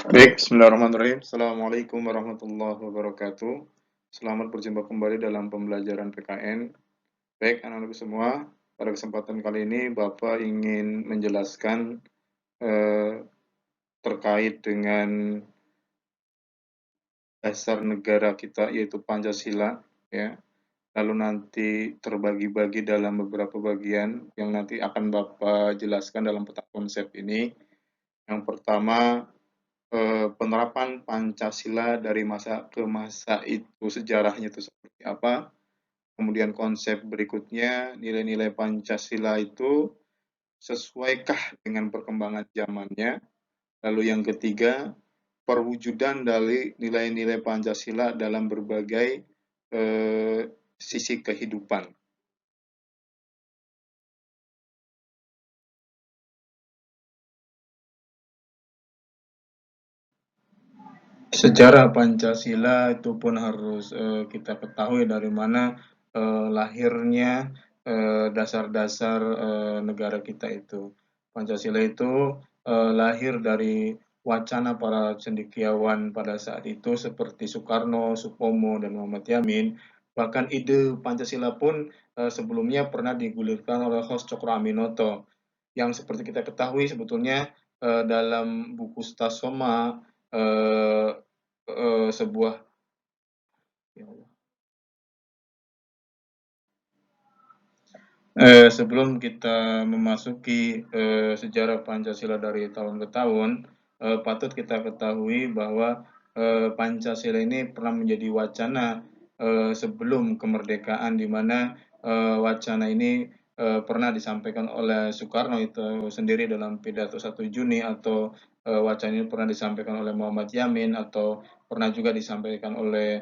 Baik, bismillahirrahmanirrahim. Assalamualaikum warahmatullahi wabarakatuh. Selamat berjumpa kembali dalam pembelajaran PKN. Baik, anak-anakku semua, pada kesempatan kali ini Bapak ingin menjelaskan eh, terkait dengan dasar negara kita yaitu Pancasila, ya. Lalu nanti terbagi-bagi dalam beberapa bagian yang nanti akan Bapak jelaskan dalam peta konsep ini. Yang pertama, penerapan Pancasila dari masa ke masa itu sejarahnya itu seperti apa. Kemudian konsep berikutnya, nilai-nilai Pancasila itu sesuaikah dengan perkembangan zamannya. Lalu yang ketiga, perwujudan dari nilai-nilai Pancasila dalam berbagai sisi kehidupan. Sejarah Pancasila itu pun harus kita ketahui dari mana lahirnya dasar-dasar negara kita itu. Pancasila itu lahir dari wacana para cendekiawan pada saat itu seperti Soekarno, Supomo, dan Muhammad Yamin. Bahkan ide Pancasila pun sebelumnya pernah digulirkan oleh Hos Cokro Aminoto yang seperti kita ketahui sebetulnya dalam buku Stasoma eh, sebuah ya sebelum kita memasuki sejarah Pancasila dari tahun ke tahun, patut kita ketahui bahwa Pancasila ini pernah menjadi wacana sebelum kemerdekaan, di mana wacana ini pernah disampaikan oleh Soekarno itu sendiri dalam pidato 1 Juni, atau wacana ini pernah disampaikan oleh Muhammad Yamin, atau pernah juga disampaikan oleh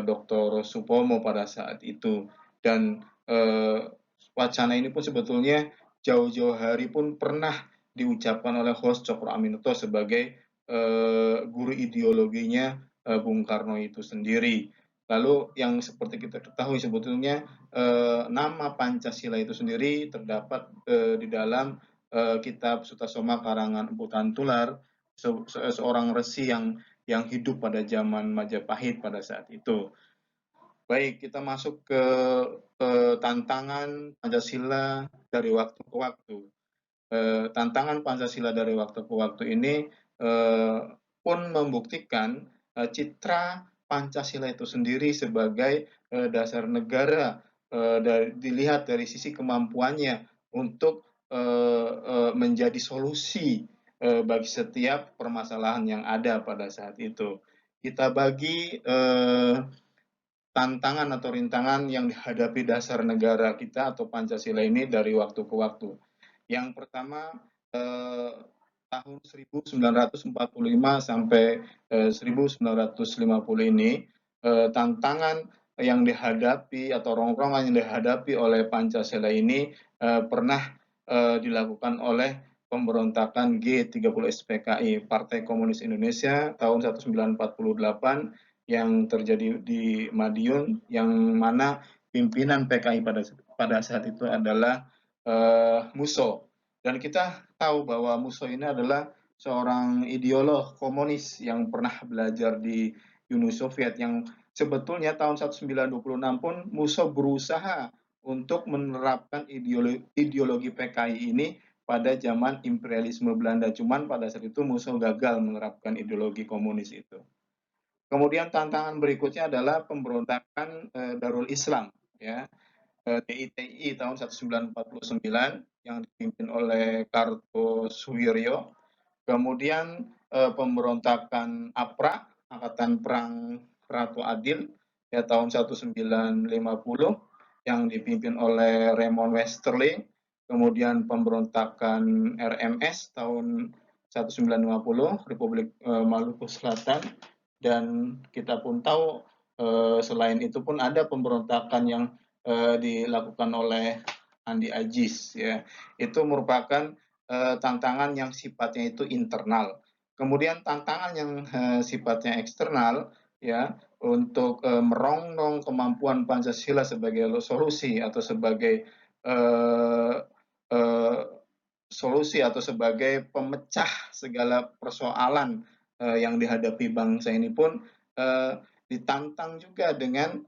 Dr. Supomo pada saat itu. Dan wacana ini pun sebetulnya jauh-jauh hari pun pernah diucapkan oleh host Cokro Aminoto sebagai guru ideologinya Bung Karno itu sendiri. Lalu yang seperti kita ketahui sebetulnya nama Pancasila itu sendiri terdapat di dalam kitab Sutasoma karangan Empu Tantular, seorang resi yang hidup pada zaman Majapahit pada saat itu. Baik, kita masuk ke tantangan Pancasila dari waktu ke waktu. Tantangan Pancasila dari waktu ke waktu ini pun membuktikan citra Pancasila itu sendiri sebagai dasar negara dilihat dari sisi kemampuannya untuk menjadi solusi bagi setiap permasalahan yang ada pada saat itu. Kita bagi tantangan atau rintangan yang dihadapi dasar negara kita atau Pancasila ini dari waktu ke waktu. Yang pertama, tahun 1945 sampai 1950 ini, tantangan yang dihadapi atau rongrongan yang dihadapi oleh Pancasila ini pernah dilakukan oleh pemberontakan G30 SPKI, Partai Komunis Indonesia tahun 1948, yang terjadi di Madiun, yang mana pimpinan PKI pada saat itu adalah Musso. Dan kita tahu bahwa Musso ini adalah seorang ideolog komunis yang pernah belajar di Uni Soviet, yang sebetulnya tahun 1926 pun Musso berusaha untuk menerapkan ideologi PKI ini pada zaman imperialisme Belanda. Cuman pada saat itu Musso gagal menerapkan ideologi komunis itu. Kemudian tantangan berikutnya adalah pemberontakan Darul Islam, ya, DITI tahun 1949 yang dipimpin oleh Kartosuwiryo. Kemudian pemberontakan APRA, Angkatan Perang Ratu Adil, ya, tahun 1950 yang dipimpin oleh Raymond Westerling. Kemudian pemberontakan RMS tahun 1950, Republik Maluku Selatan. Dan kita pun tahu selain itu pun ada pemberontakan yang dilakukan oleh Andi Ajis, ya. Itu merupakan tantangan yang sifatnya itu internal. Kemudian tantangan yang sifatnya eksternal, ya, untuk merongrong kemampuan Pancasila sebagai solusi atau sebagai eh, eh, solusi atau sebagai pemecah segala persoalan yang dihadapi bangsa ini pun ditantang juga dengan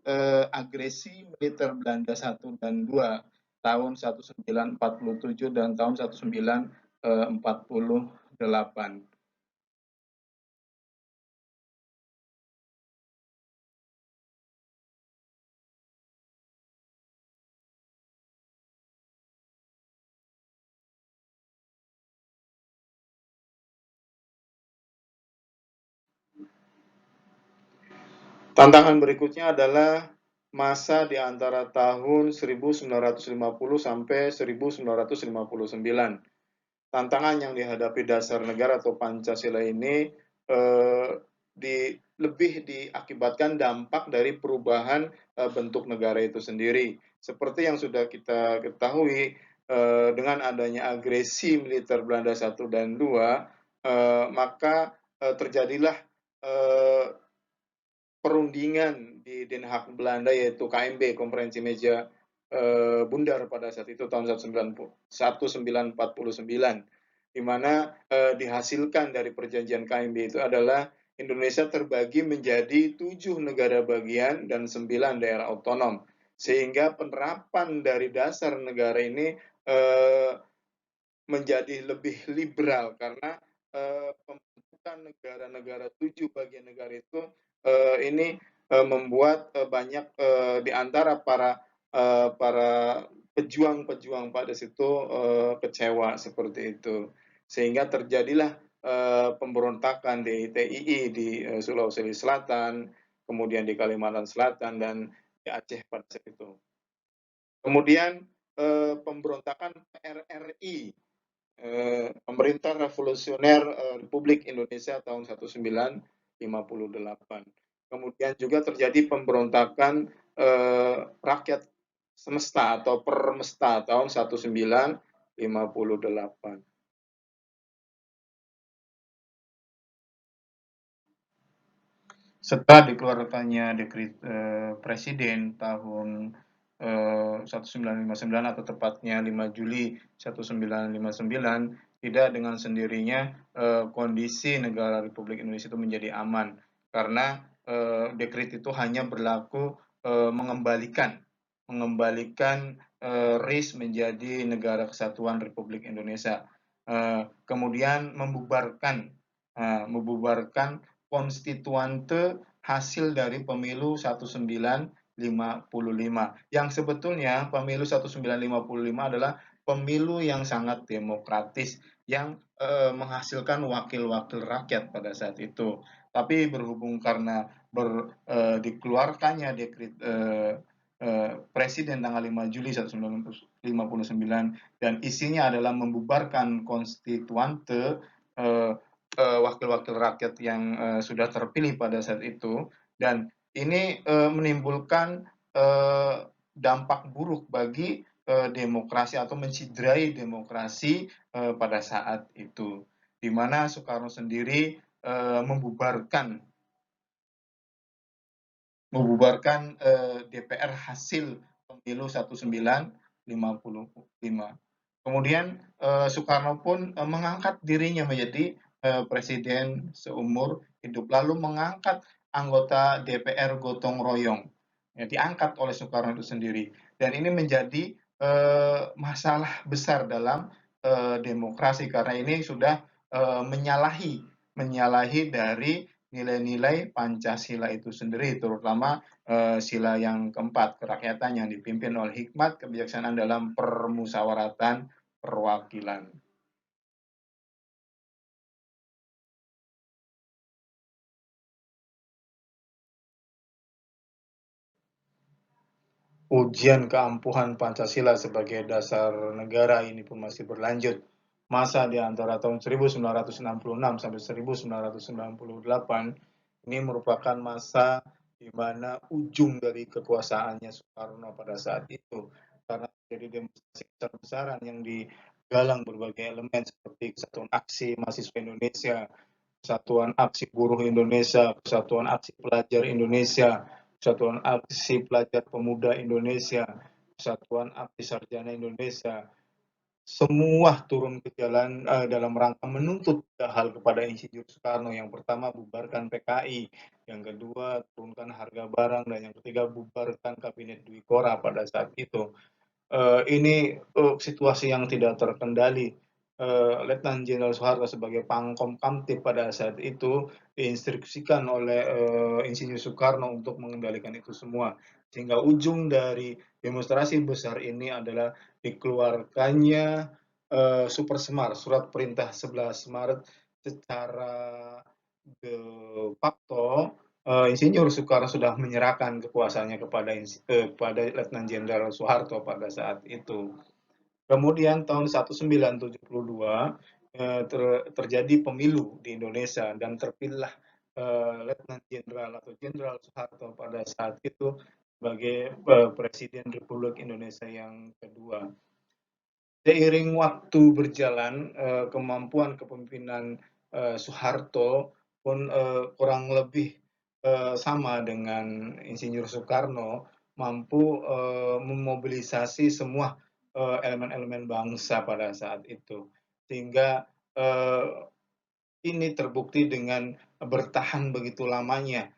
agresi militer Belanda 1 dan 2 tahun 1947 dan tahun 1948. Tantangan berikutnya adalah masa di antara tahun 1950 sampai 1959. Tantangan yang dihadapi dasar negara atau Pancasila ini eh, lebih diakibatkan dampak dari perubahan bentuk negara itu sendiri. Seperti yang sudah kita ketahui, dengan adanya agresi militer Belanda 1 dan 2, maka terjadilah eh, perundingan di Den Haag Belanda, yaitu KMB, Konferensi Meja Bundar, pada saat itu tahun 1949, di mana dihasilkan dari perjanjian KMB itu adalah Indonesia terbagi menjadi 7 negara bagian dan 9 daerah otonom, sehingga penerapan dari dasar negara ini menjadi lebih liberal, karena pembentukan negara-negara 7 bagian negara itu ini membuat banyak di antara para pejuang-pejuang pada situ kecewa seperti itu, sehingga terjadilah pemberontakan di TII di Sulawesi Selatan, kemudian di Kalimantan Selatan, dan di Aceh pada saat itu. Kemudian pemberontakan PRRI, Pemerintah Revolusioner Republik Indonesia tahun 1958. Kemudian juga terjadi pemberontakan rakyat semesta atau Permesta tahun 1958. Setelah dikeluarkannya dekret Presiden tahun 1959, atau tepatnya 5 Juli 1959, tidak dengan sendirinya kondisi negara Republik Indonesia itu menjadi aman, karena dekret itu hanya berlaku mengembalikan RIS menjadi negara kesatuan Republik Indonesia, kemudian membubarkan konstituante hasil dari pemilu 1955, yang sebetulnya pemilu 1955 adalah pemilu yang sangat demokratis, yang menghasilkan wakil-wakil rakyat pada saat itu. Tapi berhubung karena dikeluarkannya dekret Presiden tanggal 5 Juli 1959, dan isinya adalah membubarkan konstituante, wakil-wakil rakyat yang sudah terpilih pada saat itu, dan ini menimbulkan dampak buruk bagi demokrasi atau menciderai demokrasi pada saat itu, di mana Soekarno sendiri membubarkan DPR hasil pemilu 1955. Kemudian Soekarno pun mengangkat dirinya menjadi presiden seumur hidup, lalu mengangkat anggota DPR gotong royong, ya, diangkat oleh Soekarno itu sendiri, dan ini menjadi masalah besar dalam demokrasi, karena ini sudah menyalahi dari nilai-nilai Pancasila itu sendiri, terutama sila yang keempat, kerakyatan yang dipimpin oleh hikmat kebijaksanaan dalam permusyawaratan perwakilan. Ujian keampuhan Pancasila sebagai dasar negara ini pun masih berlanjut. Masa di antara tahun 1966 sampai 1998 ini merupakan masa di mana ujung dari kekuasaannya Soekarno pada saat itu, karena jadi demonstrasi besar-besaran yang digalang berbagai elemen seperti Kesatuan Aksi Mahasiswa Indonesia, Kesatuan Aksi Buruh Indonesia, Kesatuan Aksi Pelajar Indonesia, Kesatuan Aksi Pelajar Pemuda Indonesia, Kesatuan Aksi Sarjana Indonesia, semua turun ke jalan dalam rangka menuntut tiga hal kepada Insinyur Soekarno. Yang pertama, bubarkan PKI, yang kedua, turunkan harga barang, dan yang ketiga, bubarkan Kabinet Dwi Kora pada saat itu. Ini situasi yang tidak terkendali. Letnan Jenderal Soeharto sebagai Pangkom Kamtib pada saat itu diinstruksikan oleh Insinyur Soekarno untuk mengendalikan itu semua, sehingga ujung dari demonstrasi besar ini adalah dikeluarkannya Super Semar, Surat Perintah 11 Maret, secara de facto Insinyur Soekarno sudah menyerahkan kekuasaannya kepada Letnan Jenderal Soeharto pada saat itu. Kemudian tahun 1972 terjadi pemilu di Indonesia dan terpilihlah Letnan Jenderal atau Jenderal Soeharto pada saat itu sebagai Presiden Republik Indonesia yang kedua. Seiring waktu berjalan, kemampuan kepemimpinan Soeharto pun kurang lebih sama dengan Insinyur Soekarno, mampu memobilisasi semua elemen-elemen bangsa pada saat itu, sehingga uh, ini terbukti dengan bertahan begitu lamanya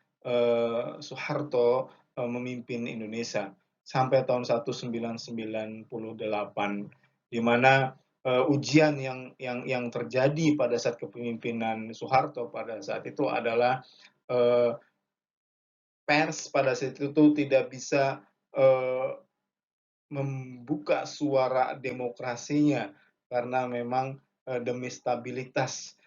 Soeharto memimpin Indonesia sampai tahun 1998, di mana ujian yang terjadi pada saat kepemimpinan Soeharto pada saat itu adalah pers pada saat itu tidak bisa uh, membuka suara demokrasinya karena memang demi stabilitas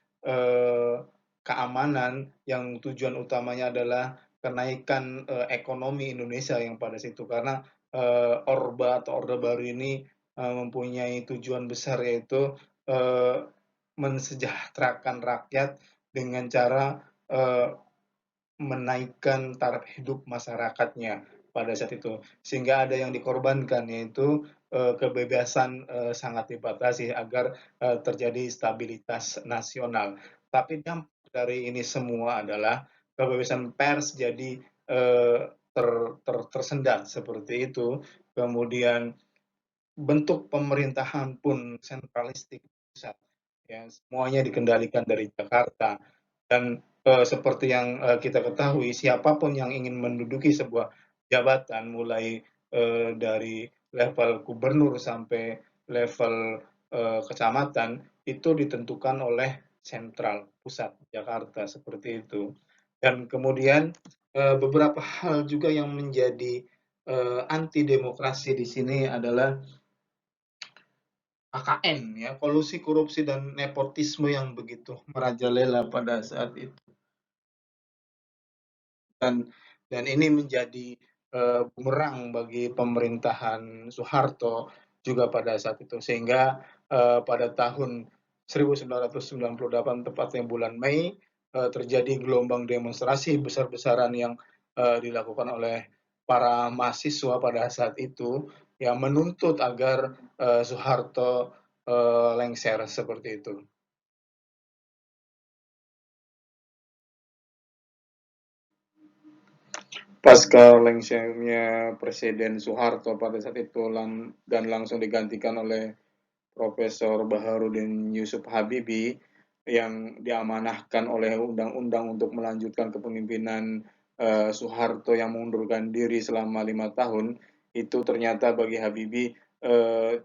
keamanan yang tujuan utamanya adalah kenaikan ekonomi Indonesia yang pada situ, karena Orde Baru ini mempunyai tujuan besar, yaitu mensejahterakan rakyat dengan cara menaikkan taraf hidup masyarakatnya pada saat itu, sehingga ada yang dikorbankan, yaitu kebebasan sangat dibatasi agar terjadi stabilitas nasional. Tapi dampak dari ini semua adalah kebebasan pers jadi tersendat seperti itu. Kemudian bentuk pemerintahan pun sentralistik pusat, ya, semuanya dikendalikan dari Jakarta. Dan seperti yang kita ketahui, siapapun yang ingin menduduki sebuah jabatan, mulai dari level gubernur sampai level kecamatan, itu ditentukan oleh sentral pusat Jakarta seperti itu. Dan kemudian beberapa hal juga yang menjadi anti demokrasi di sini adalah KKN, ya, kolusi korupsi dan nepotisme yang begitu merajalela pada saat itu. Dan ini menjadi bumerang bagi pemerintahan Soeharto juga pada saat itu, sehingga pada tahun 1998 tepatnya bulan Mei terjadi gelombang demonstrasi besar-besaran yang dilakukan oleh para mahasiswa pada saat itu yang menuntut agar Soeharto lengser seperti itu. Pasca lengsernya Presiden Soeharto pada saat itu dan langsung digantikan oleh Profesor Baharudin Yusuf Habibie yang diamanahkan oleh undang-undang untuk melanjutkan kepemimpinan Soeharto yang mengundurkan diri selama 5 tahun, itu ternyata bagi Habibie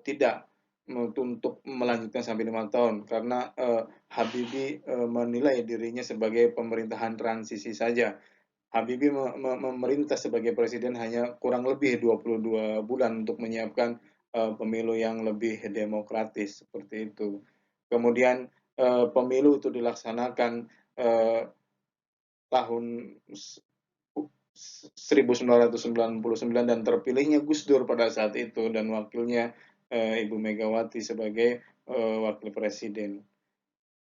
tidak untuk melanjutkan sampai 5 tahun, karena Habibie menilai dirinya sebagai pemerintahan transisi saja. Habibie memerintah sebagai presiden hanya kurang lebih 22 bulan untuk menyiapkan pemilu yang lebih demokratis seperti itu. Kemudian pemilu itu dilaksanakan tahun 1999 dan terpilihnya Gus Dur pada saat itu dan wakilnya Ibu Megawati sebagai wakil presiden.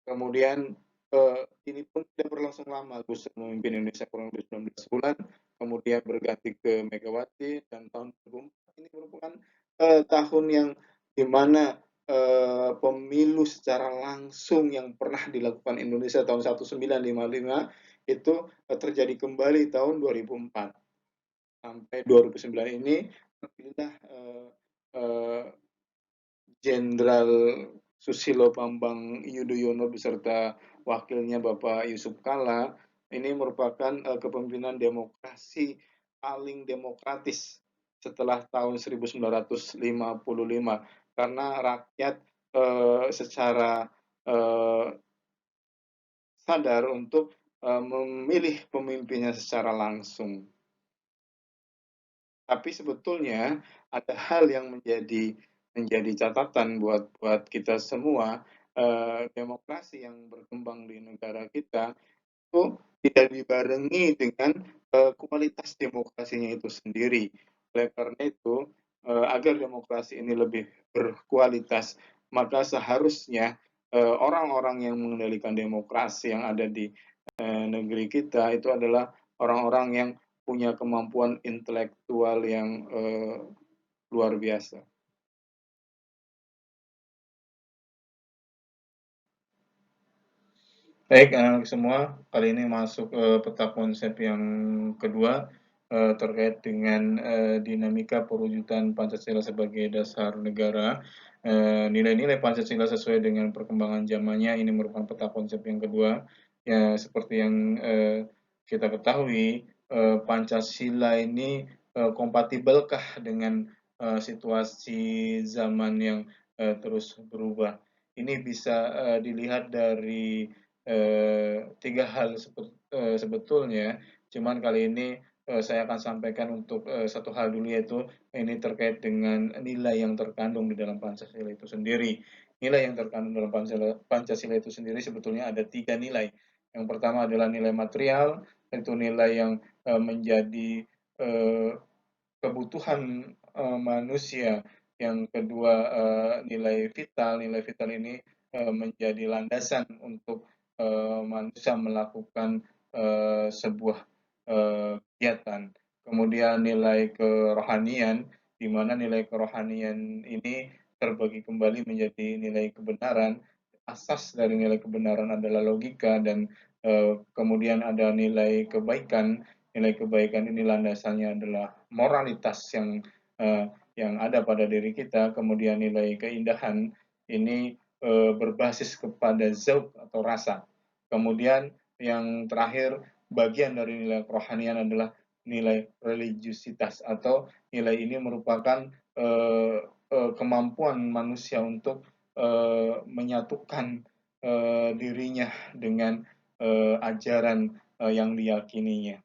Kemudian ini pun tidak berlangsung lama, Gus memimpin Indonesia kurang lebih 19 bulan, kemudian berganti ke Megawati, dan tahun 2004 ini merupakan tahun yang dimana pemilu secara langsung yang pernah dilakukan Indonesia tahun 1955 itu terjadi kembali tahun 2004 sampai 2009 ini terpilihlah Jenderal Susilo Bambang Yudhoyono beserta wakilnya Bapak Yusuf Kala ini merupakan kepemimpinan demokrasi paling demokratis setelah tahun 1955 karena rakyat secara eh, sadar untuk memilih pemimpinnya secara langsung. Tapi sebetulnya ada hal yang menjadi catatan buat kita semua. Demokrasi yang berkembang di negara kita itu tidak dibarengi dengan kualitas demokrasinya itu sendiri. Oleh karena itu, agar demokrasi ini lebih berkualitas, maka seharusnya orang-orang yang mengendalikan demokrasi yang ada di negeri kita itu adalah orang-orang yang punya kemampuan intelektual yang luar biasa. Baik, anak semua, kali ini masuk peta konsep yang kedua terkait dengan dinamika perwujudan Pancasila sebagai dasar negara. Nilai-nilai Pancasila sesuai dengan perkembangan zamannya ini merupakan peta konsep yang kedua. Ya, seperti yang kita ketahui, Pancasila ini kompatibelkah dengan situasi zaman yang terus berubah. Ini bisa dilihat dari tiga hal sebetulnya, cuman kali ini saya akan sampaikan untuk satu hal dulu, yaitu ini terkait dengan nilai yang terkandung di dalam Pancasila itu sendiri. Nilai yang terkandung dalam Pancasila itu sendiri sebetulnya ada tiga nilai. Yang pertama adalah nilai material, itu nilai yang menjadi eh, kebutuhan manusia. Yang kedua nilai vital. Nilai vital ini menjadi landasan untuk manusia melakukan sebuah kegiatan. Kemudian nilai kerohanian, di mana nilai kerohanian ini terbagi kembali menjadi nilai kebenaran. Asas dari nilai kebenaran adalah logika, dan kemudian ada nilai kebaikan. Nilai kebaikan ini landasannya adalah moralitas yang ada pada diri kita. Kemudian nilai keindahan ini berbasis kepada zauq atau rasa. Kemudian yang terakhir, bagian dari nilai kerohanian adalah nilai religiusitas, atau nilai ini merupakan kemampuan manusia untuk menyatukan dirinya dengan ajaran yang diyakininya.